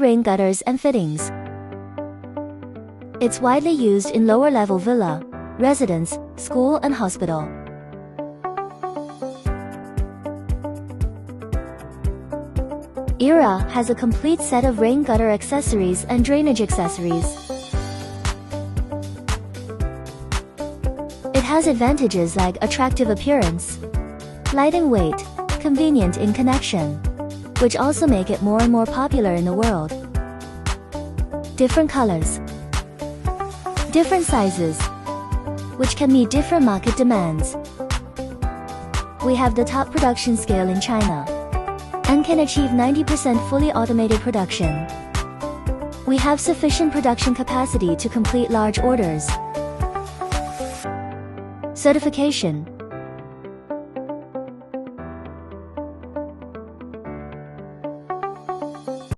rain gutters and fittings. It's widely used in lower-level villa, residence, school and hospital. Era has a complete set of rain gutter accessories and drainage accessories. It has advantages like attractive appearance, light in weight, convenient in connection, which also make it more and more popular in the world. Different colors, different sizes, which can meet different market demands. We have the top production scale in China and can achieve 90% fully automated production. We have sufficient production capacity to complete large orders. Certification.